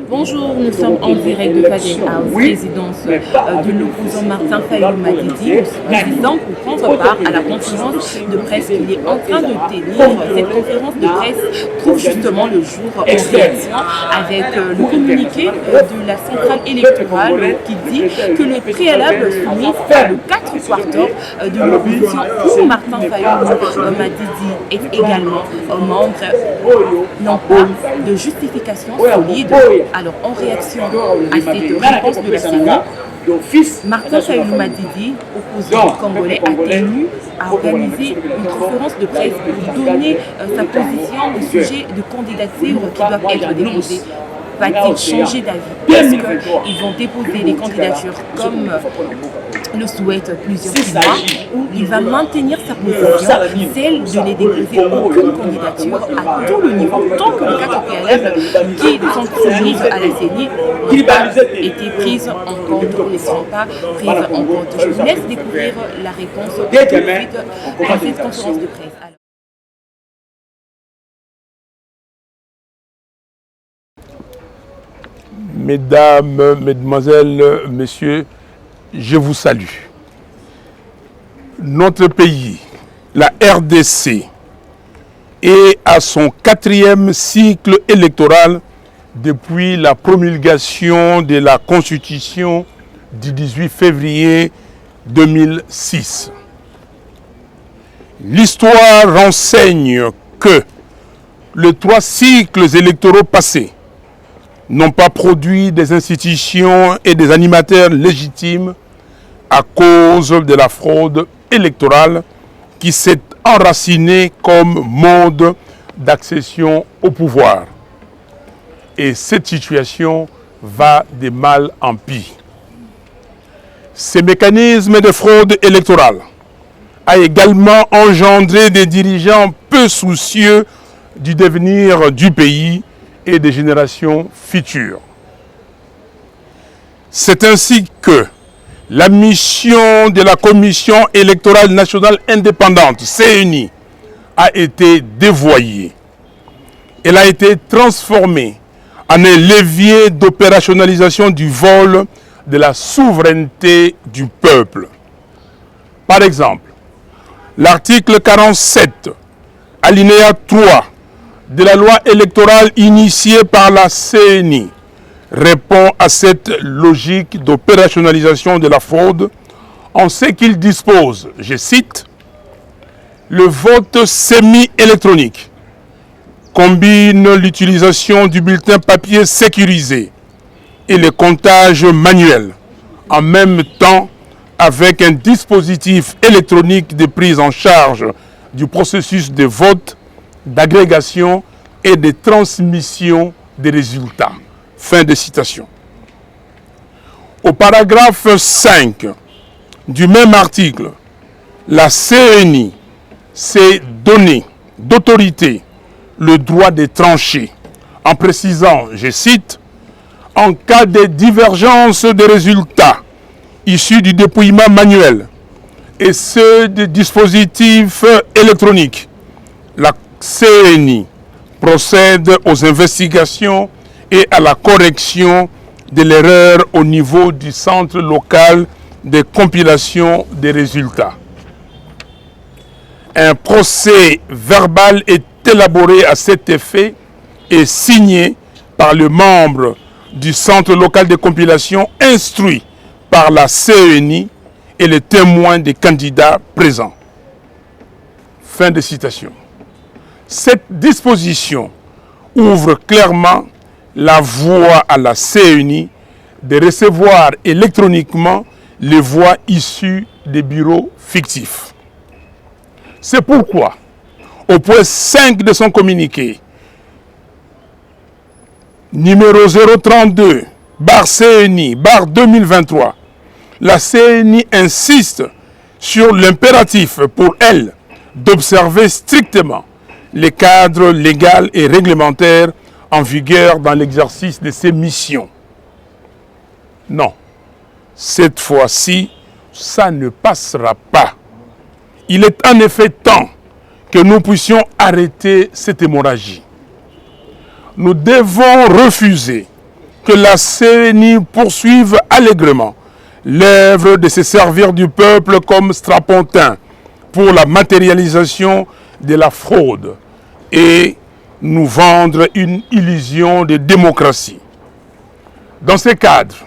Bonjour, nous sommes en direct de Fadel House, résidence de l'opposant Martin Fayulu Madidi. Nous sommes pour prendre part à la conférence de presse qu'il est en train de tenir. Cette conférence de presse trouve justement le jour en réaction avec le communiqué de la centrale électorale qui dit que le préalable soumis par le 4 quarters de l'opposition pour Martin Fayulu Madidi est également membre, non pas de justification solide. Alors, en réaction à cette réponse de la CENI, Martin Fayulu Madidi, opposant congolais, a tenu à organiser une conférence de presse pour donner sa position au sujet de candidatures qui doivent être déposées. Va-t-il changer d'avis? Est-ce qu'ils vont déposer des candidatures comme le souhaitent plusieurs Chinois, ou il va maintenir sa position, celle de ne déposer aucune candidature à tout le niveau, tant que les 4 préalables qui sont soumises à la CENI n'ont pas été prises en compte, ne seront pas prises en compte. Je vous laisse découvrir la réponse tout de suite à cette conférence de presse. Mesdames, Mesdemoiselles, Messieurs, je vous salue. Notre pays, la RDC, est à son 4e cycle électoral depuis la promulgation de la Constitution du 18 février 2006. L'histoire renseigne que les 3 cycles électoraux passés n'ont pas produit des institutions et des animateurs légitimes à cause de la fraude électorale qui s'est enracinée comme mode d'accession au pouvoir. Et cette situation va de mal en pis. Ces mécanismes de fraude électorale a également engendré des dirigeants peu soucieux du devenir du pays et des générations futures. C'est ainsi que la mission de la Commission électorale nationale indépendante, CENI, a été dévoyée. Elle a été transformée en un levier d'opérationnalisation du vol de la souveraineté du peuple. Par exemple, l'article 47, alinéa 3, de la loi électorale initiée par la CENI répond à cette logique d'opérationnalisation de la fraude en ce qu'il dispose, je cite, « Le vote semi-électronique combine l'utilisation du bulletin papier sécurisé et le comptage manuel en même temps avec un dispositif électronique de prise en charge du processus de vote, d'agrégation et de transmission des résultats. » Fin de citation. Au paragraphe 5 du même article, la CENI s'est donné d'autorité le droit de trancher en précisant, je cite, « En cas de divergence des résultats issus du dépouillement manuel et ceux des dispositifs électroniques, la CENI procède aux investigations et à la correction de l'erreur au niveau du centre local de compilation des résultats. » Un procès verbal est élaboré à cet effet et signé par le membre du centre local de compilation instruit par la CENI et les témoins des candidats présents. Fin de citation. Cette disposition ouvre clairement la voie à la CENI de recevoir électroniquement les voix issues des bureaux fictifs. C'est pourquoi, au point 5 de son communiqué, numéro 032/CENI/2023, la CENI insiste sur l'impératif pour elle d'observer strictement les cadres légaux et réglementaires en vigueur dans l'exercice de ses missions. Non, cette fois-ci, ça ne passera pas. Il est en effet temps que nous puissions arrêter cette hémorragie. Nous devons refuser que la CENI poursuive allègrement l'œuvre de se servir du peuple comme strapontin pour la matérialisation de la fraude et nous vendre une illusion de démocratie. Dans ce cadre,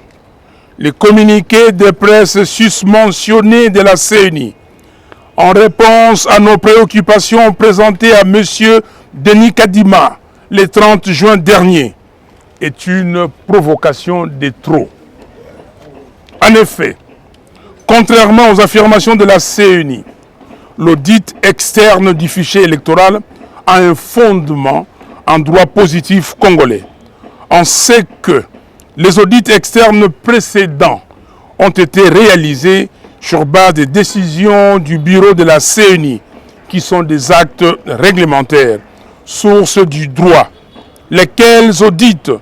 les communiqués de presse susmentionnés de la CENI, en réponse à nos préoccupations présentées à M. Denis Kadima le 30 juin dernier, est une provocation de trop. En effet, contrairement aux affirmations de la CENI, l'audit externe du fichier électoral a un fondement en droit positif congolais. On sait que les audits externes précédents ont été réalisés sur base des décisions du bureau de la CENI, qui sont des actes réglementaires, source du droit, lesquels audits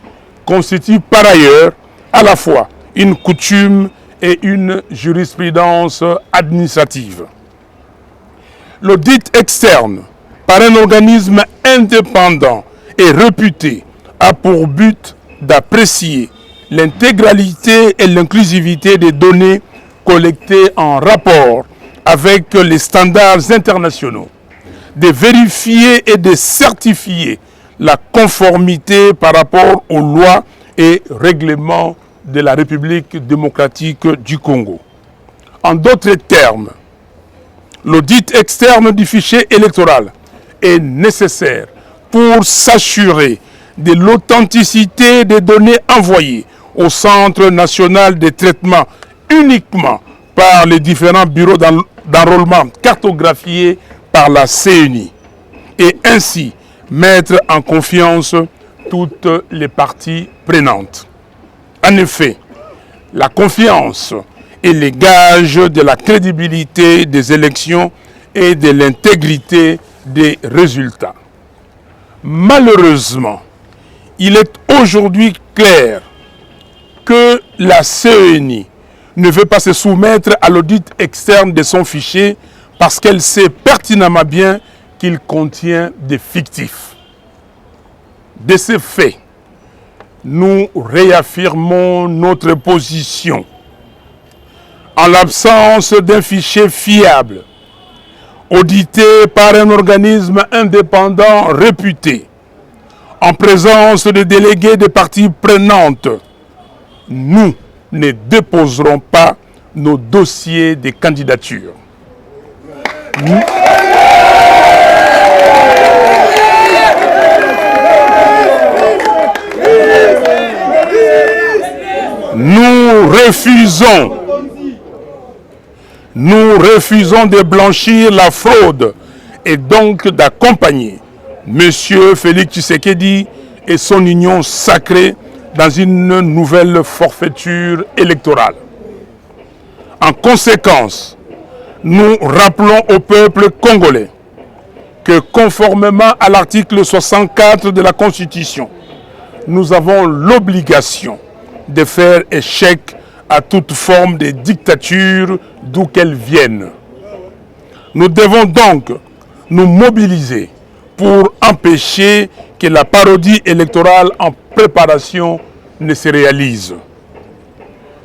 constituent par ailleurs à la fois une coutume et une jurisprudence administrative. L'audit externe par un organisme indépendant et réputé a pour but d'apprécier l'intégralité et l'inclusivité des données collectées en rapport avec les standards internationaux, de vérifier et de certifier la conformité par rapport aux lois et règlements de la République démocratique du Congo. En d'autres termes, l'audit externe du fichier électoral est nécessaire pour s'assurer de l'authenticité des données envoyées au Centre national de traitement uniquement par les différents bureaux d'enrôlement cartographiés par la CENI et ainsi mettre en confiance toutes les parties prenantes. En effet, la confiance est le gage de la crédibilité des élections et de l'intégrité des résultats. Malheureusement, il est aujourd'hui clair que la CENI ne veut pas se soumettre à l'audit externe de son fichier parce qu'elle sait pertinemment bien qu'il contient des fictifs. De ce fait, nous réaffirmons notre position. En l'absence d'un fichier fiable, audité par un organisme indépendant réputé, en présence de délégués des parties prenantes, nous ne déposerons pas nos dossiers de candidature. Nous refusons de blanchir la fraude et donc d'accompagner M. Félix Tshisekedi et son union sacrée dans une nouvelle forfaiture électorale. En conséquence, nous rappelons au peuple congolais que conformément à l'article 64 de la Constitution, nous avons l'obligation de faire échec à toute forme de dictature d'où qu'elle vienne. Nous devons donc nous mobiliser pour empêcher que la parodie électorale en préparation ne se réalise.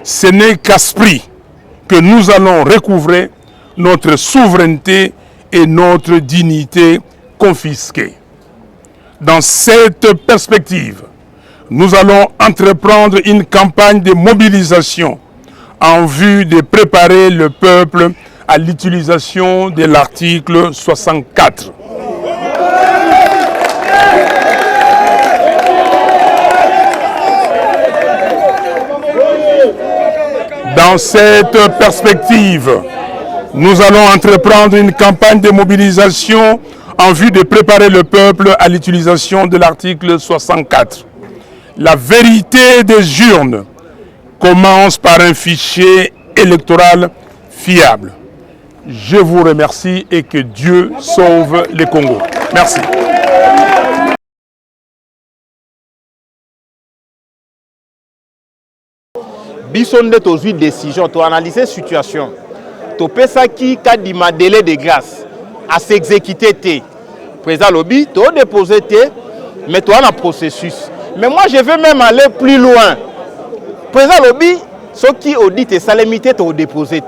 Ce n'est qu'à ce prix que nous allons recouvrer notre souveraineté et notre dignité confisquées. Dans cette perspective, nous allons entreprendre une campagne de mobilisation en vue de préparer le peuple à l'utilisation de l'article 64. Dans cette perspective, nous allons entreprendre une campagne de mobilisation en vue de préparer le peuple à l'utilisation de l'article 64. La vérité des urnes commence par un fichier électoral fiable. Je vous remercie et que Dieu sauve le Congo. Merci. Biso nde tozwi décision, to analyser la situation. To pesa qui kadima délai de grâce à s'exécuter té. Président lobby, to déposer té, mais toi dans processus. Mais moi je veux même aller plus loin. président lobby, ce qui audite et salamité, tu as déposé.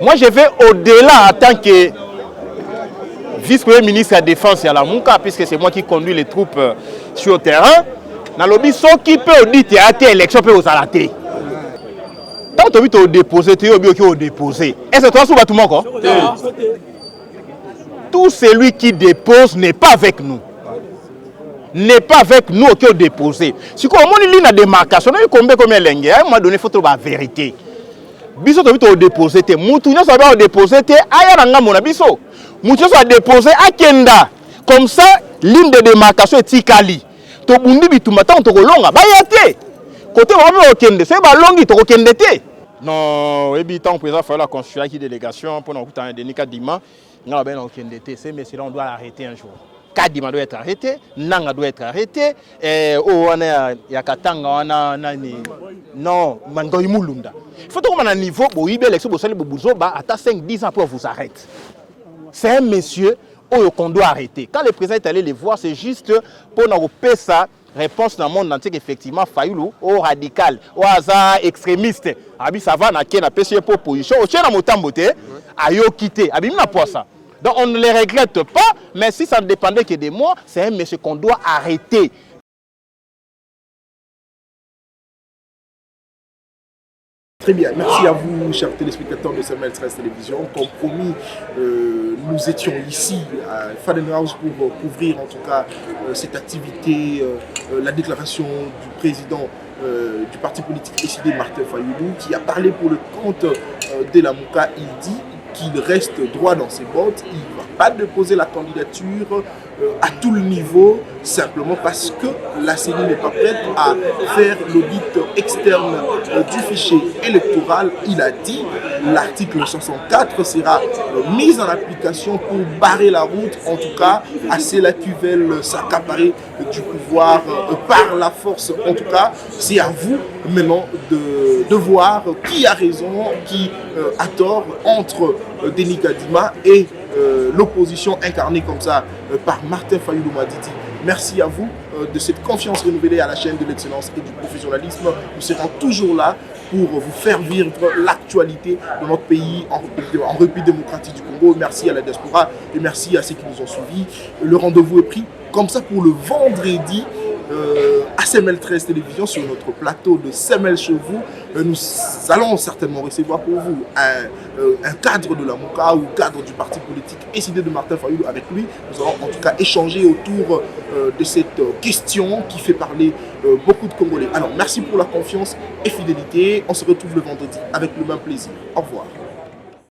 Moi, je vais au-delà en tant que vice-premier ministre de la Défense à la Mouka, puisque c'est moi qui conduis les troupes sur le terrain. Dans le lobby, ce qui peut auditer à l'élection peut aux alatés. Tant que tu as déposé, tu as déposé. Est-ce que toi, tu vas tout le monde? Tout celui qui dépose n'est pas avec nous. N'est pas avec nous qui ont déposé. Si on a une démarcation, on a combien de à un moment donné, il faut trouver la vérité. Biso to bito déposer te mutu nyo sabe déposer te aya na mona biso mutu so déposer akenda comme ça ligne de démarcation etikali to bundi bituma tant to kolonga ba yate côté ba okende c'est ba longi to okende te non ebi tant président faire la consulat qui délégation pour nous kuta Denis Kadima nga ba na okende te c'est mais cela on doit l'arrêter un jour. Kadima doit être arrêté, Nanga doit être arrêté, Yakatanga wana nani non Mangoy Mulunda. Il faut qu'on ait un niveau pour y l'élection pour à 5-10 ans pour vous arrêter. C'est un monsieur qu'on doit arrêter. Quand le président est allé les voir, c'est juste pour nous payer sa réponse dans le monde entier qu'effectivement Fayoulou au radical, au hasard extrémiste. Abi ça va na kena pêcher pour position, au tien na motambote, ayo quitter. Abi n'a pas ça. Donc on ne les regrette pas, mais si ça ne dépendait que de moi, c'est un monsieur qu'on doit arrêter. Très bien, merci à vous, chers téléspectateurs de Semel 13 Télévision. Comme promis, nous étions ici à Fadenhaus pour couvrir en tout cas cette activité, la déclaration du président du parti politique SID, Martin Fayoulou, qui a parlé pour le compte de la Mouka. Il dit qu'il reste droit dans ses bottes, il ne va pas déposer la candidature à tout le niveau, simplement parce que la CENI n'est pas prête à faire l'audit externe du fichier électoral. Il a dit l'article 64 sera mis en application pour barrer la route, en tout cas à ceux-là qui veulent s'accaparer du pouvoir par la force. En tout cas, c'est à vous maintenant de voir qui a raison, qui a tort entre Denis Kadima et l'opposition incarnée comme ça par Martin Fayoulou Madidi. Merci à vous de cette confiance renouvelée à la chaîne de l'excellence et du professionnalisme. Nous serons toujours là pour vous faire vivre l'actualité de notre pays en République démocratique du Congo. Merci à la diaspora et merci à ceux qui nous ont suivis. Le rendez-vous est pris comme ça pour le vendredi à Semel 13 Télévision sur notre plateau de Semel chez vous. Nous allons certainement recevoir pour vous un cadre de la Mouka ou cadre du parti politique SID de Martin Fayoulou. Avec lui, nous allons en tout cas échanger autour de cette question qui fait parler beaucoup de Congolais. Alors merci pour la confiance et fidélité. On se retrouve le vendredi avec le même plaisir. Au revoir.